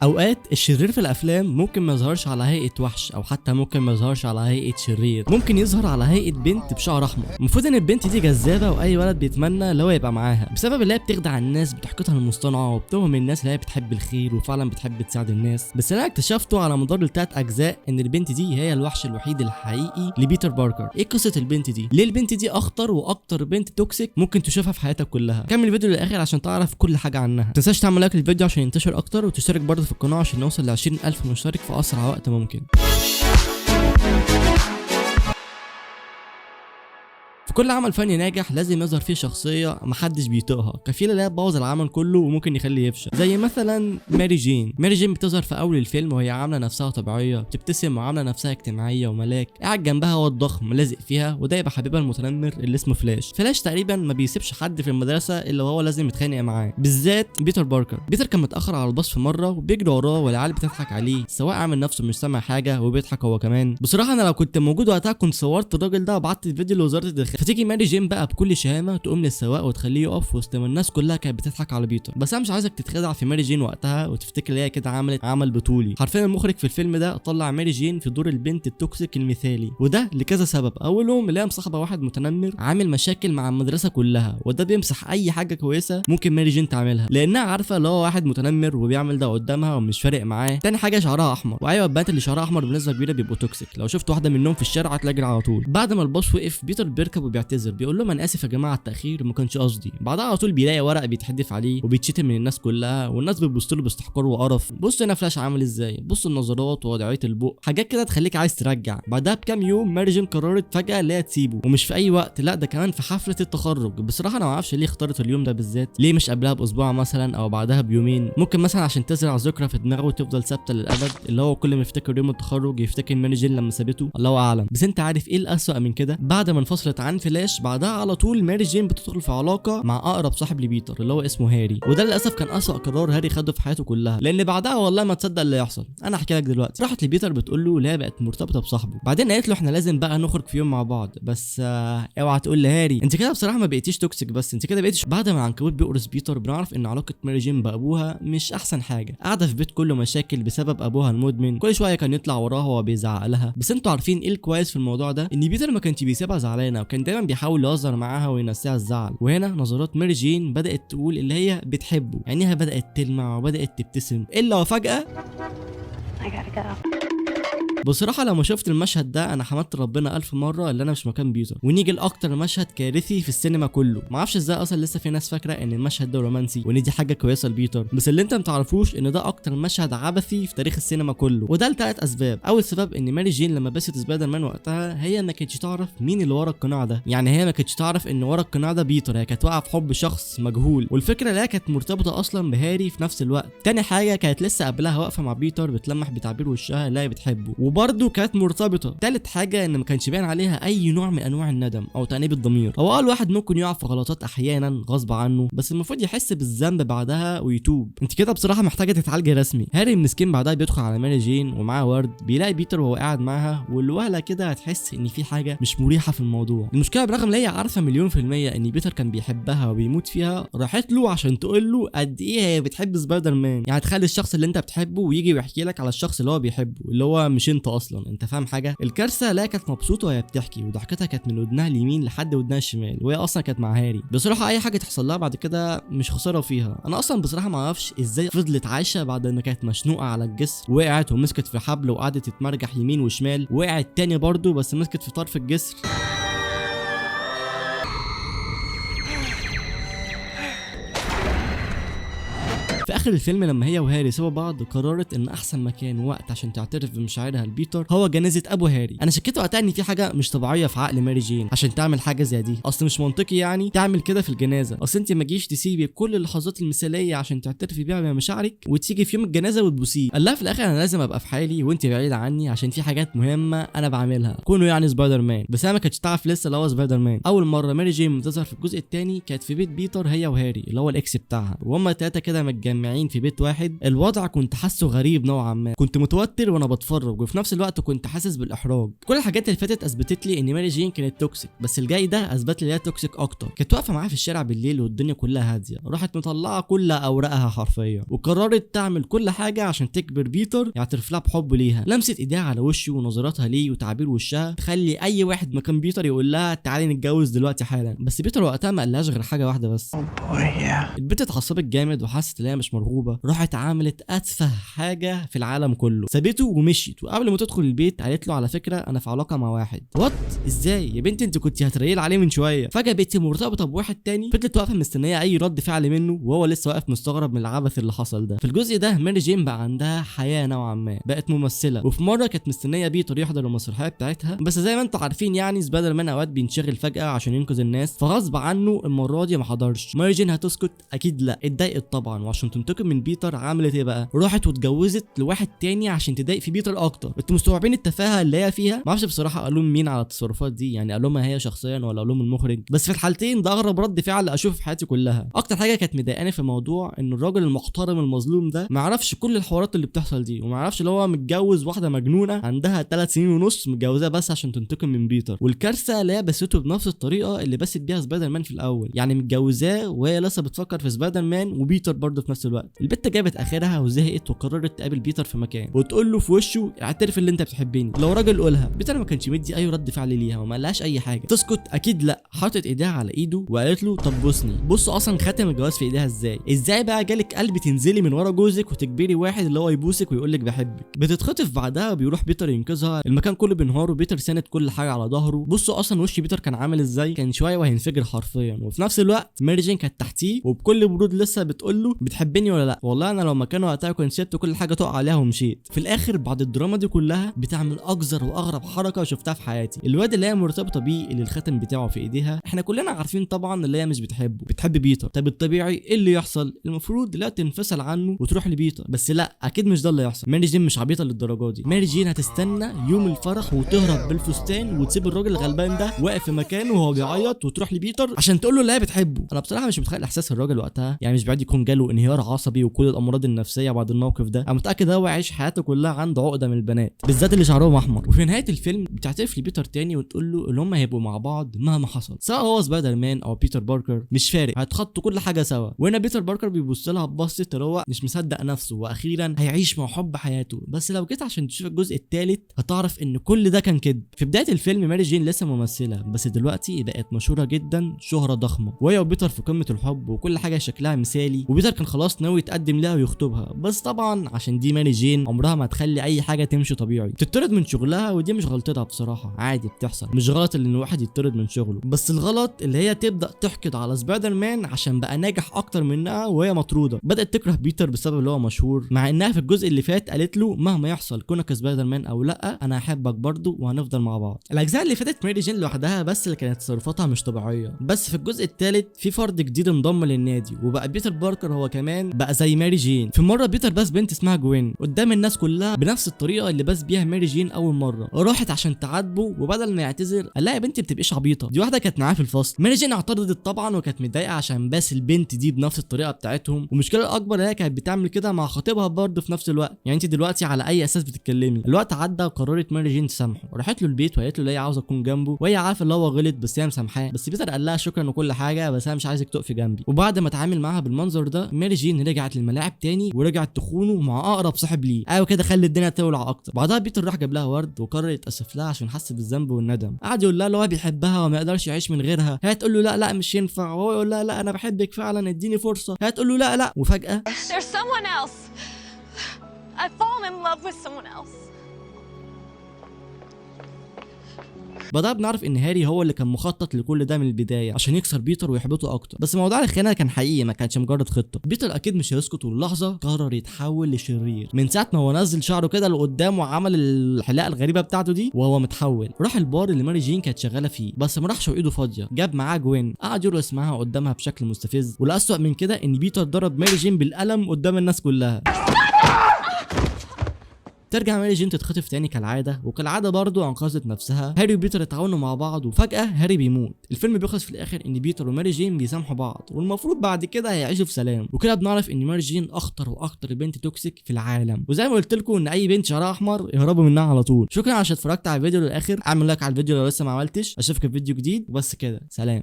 اوقات الشرير في الافلام ممكن ما يظهرش على هيئه وحش او حتى ممكن ما يظهرش على هيئه شرير، ممكن يظهر على هيئه بنت بشعر احمر. المفروض ان البنت دي جذابه واي ولد بيتمنى اللي هو يبقى معاها، بسبب اللي هي بتخدع الناس بضحكتها المصطنعه وبتوهم الناس اللي هي بتحب الخير وفعلا بتحب تساعد الناس. بس انا اكتشفته على مدار الثلاث اجزاء ان البنت دي هي الوحش الوحيد الحقيقي لبيتر باركر. ايه قصه البنت دي؟ ليه البنت دي اخطر واكتر بنت توكسيك ممكن تشوفها في حياتك كلها؟ كمل الفيديو للاخر عشان تعرف كل حاجه عنها. ما تنساش تعمل لايك للفيديو عشان ينتشر اكتر، وتشترك برضه في القناه عشان نوصل ل 20,000 مشترك في اسرع وقت ممكن. في كل عمل فني ناجح لازم يظهر فيه شخصيه محدش بيطيقها، كفيله لا تبوظ العمل كله وممكن يخليه يفشل. زي مثلا ماري جين بتظهر في اول الفيلم وهي عامله نفسها طبيعيه، بتبتسم وعامله نفسها اجتماعيه وملاك، قاعد جنبها واد ضخم لازق فيها وده يبقى حبيبها المتنمر اللي اسمه فلاش تقريبا ما بيسيبش حد في المدرسه الا وهو لازم يتخانق معاه، بالذات بيتر باركر. بيتر كان متاخر على الباص في مره وبيجري وراه والعيال بتضحك عليه، السواق عامل نفسه مش سامع حاجه وبيضحك هو كمان. بصراحه انا لو كنت موجود وقتها كنت صورت الراجل ده وبعت الفيديو لوزاره الداخليه. فتيجي ماري جين بقى بكل شهامه تقوم للسواق وتخليه يقف وسط ما الناس كلها كانت بتضحك على بيتر. بس انا مش عايزك تتخدع في ماري جين وقتها وتفتكر ان هي كده عملت عمل بطولي. حرفيا المخرج في الفيلم ده طلع ماري جين في دور البنت التوكسيك المثالي، وده لكذا سبب. اولهم اللي هي مصاحبه واحد متنمر عامل مشاكل مع المدرسه كلها، وده بيمسح اي حاجه كويسه ممكن ماري جين تعملها لانها عارفه اللي هو واحد متنمر وبيعمل ده قدامها ومش فارق معاه. تاني حاجه شعرها احمر، وايوه البنات اللي شعرها احمر بنسبه كبيره بيبقوا توكسيك، لو شفت واحده منهم في الشارع هتلاقي على طول. بعد ما الباص وقف بيتر بيركب وبيعتذر، بيقول لهم انا اسف يا جماعه التاخير ما كانش قصدي. بعدها على طول بيلاقي ورق بيتحدف عليه وبيتشتم من الناس كلها، والناس بتبص له باستحقار وقرف. بص هنا فلاش عامل ازاي، بص النظرات ووضعيه البق، حاجات كده تخليك عايز ترجع. بعدها بكام يوم ماري جين قررت فجاه اللي هي تسيبه، ومش في اي وقت، لا ده كمان في حفله التخرج. بصراحه انا ما اعرفش ليه اختارت اليوم ده بالذات، ليه مش قبلها باسبوع مثلا او بعدها بيومين؟ ممكن مثلا عشان تزرع ذكرى في دماغه وتفضل ثابته للابد، اللي هو كل ما يفتكر يوم التخرج يفتكر ماري جين لما سابته، الله اعلم. بس انت عارف ايه الاسوأ من كده؟ بعد ما انفصلت عن فلاش بعدها على طول ماري جين بتدخل في علاقه مع اقرب صاحب لبيتر اللي هو اسمه هاري، وده للاسف كان اسوأ قرار هاري خده في حياته كلها، لان بعدها والله ما تصدق اللي يحصل. انا احكي لك دلوقتي. راحت لبيتر بتقول له لا بقت مرتبطه بصاحبه، بعدين قالت له احنا لازم بقى نخرج في يوم مع بعض، بس اوعى تقول لهاري. انت كده بصراحه ما بقيتيش توكسيك، بس انت كده بقيتيش. بعد ما العنكبوت بيقرص بيتر بنعرف ان علاقه ماري جين بابوها مش احسن حاجه، قاعده في بيت كله مشاكل بسبب ابوها المدمن، كل شويه كان يطلع وراها وبيزعق لها. بس انتوا عارفين ايه الكويس في الموضوع ده؟ ان بيتر ما كانش بيسيبها زعلانه وكان دايما بيحاول يهزر معاها وينسيها الزعل. وهنا نظرات ماري جين بدات تقول اللي هي بتحبه، عينيها بدات تلمع وبدات تبتسم، الا وفجاه بصراحه لما شفت المشهد ده انا حمدت ربنا 1000 مره اللي انا مش مكان بيتر. ونيجي لاكتر مشهد كارثي في السينما كله، ما اعرفش ازاي اصلا لسه في ناس فاكره ان المشهد ده رومانسي وان دي حاجه كويسه لبيتر، بس اللي انت ما تعرفوش ان ده اكتر مشهد عبثي في تاريخ السينما كله، وده لثلاث اسباب. اول سبب ان ماري جين لما بست سبايدر مان وقتها هي ما كانتش تعرف مين اللي ورا القناع ده، يعني هي ما كانتش تعرف ان ورا القناع ده بيتر، هي كانت واقعه في حب شخص مجهول، والفكره اللي هي كانت مرتبطه اصلا بهاري في نفس الوقت. تاني حاجه كانت لسه قبلها واقفه مع بيتر بتلمح بتعبير وشها اللي هي بتحبه، وبرده كانت مرتبطه. تالت حاجه ان ما كانش باين عليها اي نوع من انواع الندم او تأنيب الضمير. هو قال واحد ممكن يقع في غلطات احيانا غصب عنه، بس المفروض يحس بالذنب بعدها ويتوب. انت كده بصراحه محتاجه تتعالجي رسمي. هاري مسكين بعدها بيدخل على ماري جين ومعاه ورد، بيلاقي بيتر وهو قاعد معاها، والوهله كده هتحس ان في حاجه مش مريحه في الموضوع. المشكله برغم ان هي عارفه مليون في الميه ان بيتر كان بيحبها وبيموت فيها، راحت له عشان تقول له قد ايه هي بتحب سبايدر مان. يعني تخلي الشخص اللي انت بتحبه ويجي ويحكي لك على الشخص اللي هو بيحبه اللي هو مش انت اصلا. انت فاهم حاجه؟ الكارثه لا كانت مبسوطه وهي بتحكي، وضحكتها كانت من ودنها اليمين لحد ودنها الشمال، وهي اصلا كانت مع هاري. بصراحه اي حاجه تحصل لها بعد كده مش خساره فيها. انا اصلا بصراحه ما اعرفش ازاي فضلت عايشه بعد ما كانت مشنوقه على الجسر، وقعت ومسكت في حبل وقعدت تتمرجح يمين وشمال، وقعت تاني برضه بس مسكت في طرف الجسر. في اخر الفيلم لما هي وهاري سوا بعض قررت ان احسن مكان ووقت عشان تعترف بمشاعرها لبيتر هو جنازه ابو هاري. انا شكيت وقتها ان في حاجه مش طبيعيه في عقل ماري جين عشان تعمل حاجه زي دي، اصل مش منطقي يعني تعمل كده في الجنازه. اصل انت ما تجيش تسيبي كل اللحظات المثاليه عشان تعترفي بيها بمشاعرك وتيجي في يوم الجنازه وتبوسيه. قال لها في الاخر انا لازم ابقى في حالي وانت بعيده عني عشان في حاجات مهمه انا بعملها، كونه يعني سبايدر مان. بس انا ما كنتش تعرف لسه اللي هو سبايدر مان. اول مره ماري جين بتظهر في الجزء الثاني كانت في بيت بيتر هي وهاري اللي هو الاكس بتاعها، وهم الثلاثه كده متجمعين متجمعين في بيت واحد، الوضع كنت حاسه غريب نوعا ما. كنت متوتر وانا بتفرج وفي نفس الوقت كنت حاسس بالاحراج. كل الحاجات اللي فاتت اثبتت لي ان ماري جين كانت توكسيك، بس الجاي ده اثبت لي هي توكسيك اكتر. كانت واقفه معايا في الشارع بالليل والدنيا كلها هاديه، راحت مطلعه كل اوراقها حرفيا وقررت تعمل كل حاجه عشان تجبر بيتر يعترف لها بحبه ليها. لمست ايديها على وشه ونظراتها ليه وتعبير وشها تخلي اي واحد مكان بيتر يقول لها تعالي نتجوز دلوقتي حالا. بس بيتر وقتها ما قالهاش غير حاجه واحده بس. البنت اتعصبت جامد وحست ان هي مش مرغوبه، راحت عملت اتفه حاجه في العالم كله، سابته ومشيت. وقبل ما تدخل البيت قالت له على فكره انا في علاقه مع واحد. وات؟ ازاي يا بنتي انت كنت هتريل عليه من شويه؟ فجاه بقيتي مرتبطه بواحد تاني. فضلت واقفه مستنيه اي رد فعل منه وهو لسه واقف مستغرب من العبث اللي حصل ده. في الجزء ده ماري جين بقى عندها حياه نوعا ما، بقت ممثله، وفي مره كانت مستنيه بيتر يحضر المسرحيه بتاعتها، بس زي ما انتم عارفين يعني سبايدر مان اوقات بينشغل فجاه عشان ينقذ الناس، فغصب عنه المره دي ما حضرش. ماري جين هتسكت؟ اكيد لا، اتضايقت طبعا، وعشان تنتقم من بيتر عملت ايه بقى؟ راحت واتجوزت لواحد تاني عشان تضايق في بيتر اكتر. انتوا مستوعبين التفاهه اللي هي فيها؟ ما اعرفش بصراحه الوم مين على التصرفات دي، يعني الومها هي شخصيا ولا الوم المخرج، بس في الحالتين ده اغرب رد فعل اشوفه في حياتي كلها. اكتر حاجه كانت مضايقاني في الموضوع ان الراجل المحترم المظلوم ده ما يعرفش كل الحوارات اللي بتحصل دي، وما يعرفش اللي هو متجوز واحده مجنونه عندها 3 سنين ونص متجوزاه بس عشان تنتقم من بيتر. والكارثه اللي هي بسته بنفس الطريقه اللي بست بيها سبايدر مان في الاول، يعني متجوزاه وهي لسه بتفكر في سبايدر مان وبيتر برضه في نفس الوقت. البت جابت اخرها وزهقت وقررت تقابل بيتر في مكان وتقول له في وشه اعترف ان انت بتحبني، لو راجل قولها. بيتر ما كانش مدي اي رد فعل ليها وما قالهاش اي حاجه. تسكت؟ اكيد لا. حطت ايديها على ايده وقالت له طب بصني. بص اصلا خاتم الجواز في ايديها ازاي بقى جالك قلب تنزلي من ورا جوزك وتجبري واحد اللي هو يبوسك ويقول لك بحبك؟ بتتخطف بعدها وبيروح بيتر ينقذها، المكان كله بينهار وبيتر ساند كل حاجه على ظهره. بصوا اصلا وش بيتر كان عامل ازاي، كان شويه وهينفجر حرفيا. وفي نفس الوقت ماري جين كانت تحتيه وبكل برود لسه بتقول له بتحبني ولا لا؟ والله انا لو مكانه وقتها كنت سبت كل حاجه تقع عليها ومشيت. في الاخر بعد الدراما دي كلها بتعمل اقذر واغرب حركه شفتها في حياتي. الواد اللي هي مرتبطه بيه اللي الخاتم بتاعه في ايديها، احنا كلنا عارفين طبعا اللي هي مش بتحبه، بتحب بيتر. طب الطبيعي ايه اللي يحصل؟ المفروض لا تنفصل عنه وتروح لبيتر، بس لا اكيد مش ده اللي يحصل. ماري جين مش عبيطه للدرجه دي. ماري جين هتستنى يوم الفرح وتهرب بالفستان وتسيب الراجل الغلبان ده واقف في مكانه وهو بيعيط وتروح لبيتر عشان تقول له اللي هي بتحبه. انا بصراحه مش متخيل احساس الراجل وقتها، يعني مش بعيد يكون جاله انهيار عصبي وكل الامراض النفسيه بعد الموقف ده. انا متاكد هو عايش حياته كلها عنده عقده من البنات بالذات اللي شعرهم احمر. وفي نهايه الفيلم بتعترف لبيتر تاني وتقول له ان هم هيبقوا مع بعض مهما حصل، سواء هو سبايدر مان او بيتر باركر مش فارق، هيتخطوا كل حاجه سوا. وهنا بيتر باركر بيبص لها ببصه اللي هو مش مصدق نفسه واخيرا هيعيش مع حب حياته. بس لو جيت عشان تشوف الجزء الثالث هتعرف ان كل ده كان كده. في بدايه الفيلم ماري جين لسه ممثله، بس دلوقتي بقت مشهوره جدا، شهره ضخمه، وهي وبيتر في قمه الحب وكل حاجه شكلها مثالي. وبيتر كان خلاص ناوي يتقدم لها ويخطبها، بس طبعا عشان دي ماري جين عمرها ما تخلي اي حاجه تمشي طبيعي، تطرد من شغلها. ودي مش غلطتها بصراحه، عادي بتحصل، مش غلط ان الواحد يطرد من شغله، بس الغلط اللي هي تبدا تحقد على سبايدر مان عشان بقى ناجح اكتر منها وهي مطروده. بدات تكره بيتر بسبب اللي هو مشهور، مع انها في الجزء اللي فات قالت له مهما يحصل كونك سبايدر مان او لا انا هحبك برضه وهنفضل مع بعض. الاجزاء اللي فاتت ماري جين لوحدها بس اللي كانت تصرفاتها مش طبيعيه، بس في الجزء الثالث في فرد جديد انضم للنادي وبقى بيتر باركر هو كمان بقى زي ماري جين. في مره بيتر بس بنت اسمها جوين قدام الناس كلها بنفس الطريقه اللي بس بيها ماري جين اول مره، راحت عشان تعاتبه وبدل ما يعتذر قال لها يا بنتي بتبقيش عبيطه، دي واحده كانت معاه في الفصل. ماري جين اعترضت طبعا وكانت متضايقه عشان بس البنت دي بنفس الطريقه بتاعتهم، والمشكله الاكبر هي كانت بتعمل كده مع خطيبها برضه في نفس الوقت. يعني انت دلوقتي على اي اساس بتتكلمي؟ الوقت عدى وقررت ماري جين تسامحه، راحت له البيت وقالت له اللي هي عاوزه تكون جنبه وهي عارفه اللي هو غلط بس هي مسامحاه. بس بيتر قال لها شكرا وكل حاجه بس انا مش عايزك تقفي جنبي. وبعد ما اتعامل معاها بالمنظر ده ماري جين رجعت للملاعب تاني ورجعت تخونه مع اقرب صاحب ليه، ايوه كده خلي الدنيا تولع اكتر. بعدها بيتر راح جاب لها ورد وقرر يتاسف لها عشان حس بالذنب والندم. قعد يقول لها اللي هو بيحبها وما يقدرش يعيش من غيرها، هي تقول له لا لا مش ينفع، وهو يقول لها لا انا بحبك فعلا اديني فرصه، هي تقول له لا لا. وفجاه There's someone else. I've fallen in love with someone else. بدأ بنعرف ان هاري هو اللي كان مخطط لكل ده من البدايه عشان يكسر بيتر ويحبطه اكتر، بس موضوع الخيانه كان حقيقي ما كانش مجرد خطه. بيتر اكيد مش هيسكت واللحظه قرر يتحول لشرير. من ساعه ما هو نزل شعره كده لقدام وعمل الحلاقه الغريبه بتاعته دي وهو متحول، راح البار اللي ماري جين كانت شغاله فيه، بس ما راحش وايده فاضيه، جاب معاه جوين قعد يرقص اسمها قدامها بشكل مستفز. والاسوأ من كده ان بيتر ضرب ماري جين بالقلم قدام الناس كلها. ترجع ماري جين تتخطف تاني كالعاده، وكالعاده برضه انقذت نفسها. هاري وبيتر اتعاونوا مع بعض، وفجاه هاري بيموت. الفيلم بيخلص في الاخر ان بيتر وماري جين بيسامحوا بعض، والمفروض بعد كده هيعيشوا في سلام. وكده بنعرف ان ماري جين اخطر واخطر بنت توكسيك في العالم، وزي ما قلت لكم ان اي بنت شعرها احمر اهربوا منها على طول. شكرا عشان اتفرجت على الفيديو للاخر، اعمل لايك على الفيديو لو لسه ما عملتش. اشوفك في فيديو جديد، وبس كده، سلام.